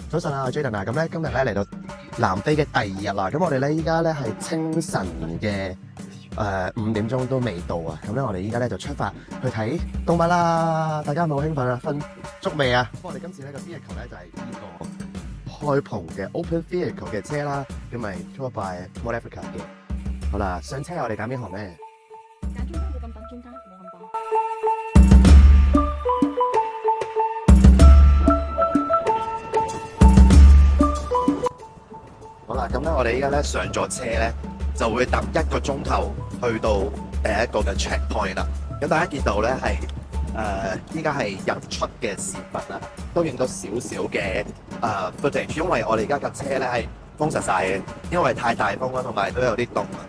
早晨啊，我係 Jaden 啊，咁咧今日咧嚟到南非嘅第二日啦，咁我哋咧依家咧係清晨嘅5點鐘都未到啊，咁咧我哋依家咧就出發去睇動物啦，大家有冇好興奮啊？瞓足未啊？咁我哋今次呢個 vehicle 咧就係呢個開篷嘅 open vehicle 嘅車啦，咁咪 tour by Mall Africa 嘅。好啦，上車我哋揀邊行咩？揀中間冇咁等，中間冇咁等。好啦，咁咧我哋依家咧上咗車咧，就會搭1個鐘頭去到第一個嘅 checkpoint 啦。咁大家見到咧係依家係日出嘅時分啦，都影到少少嘅footage，因為我哋而家架車咧係封實晒嘅，因為太大風啦，同埋都有啲凍啊。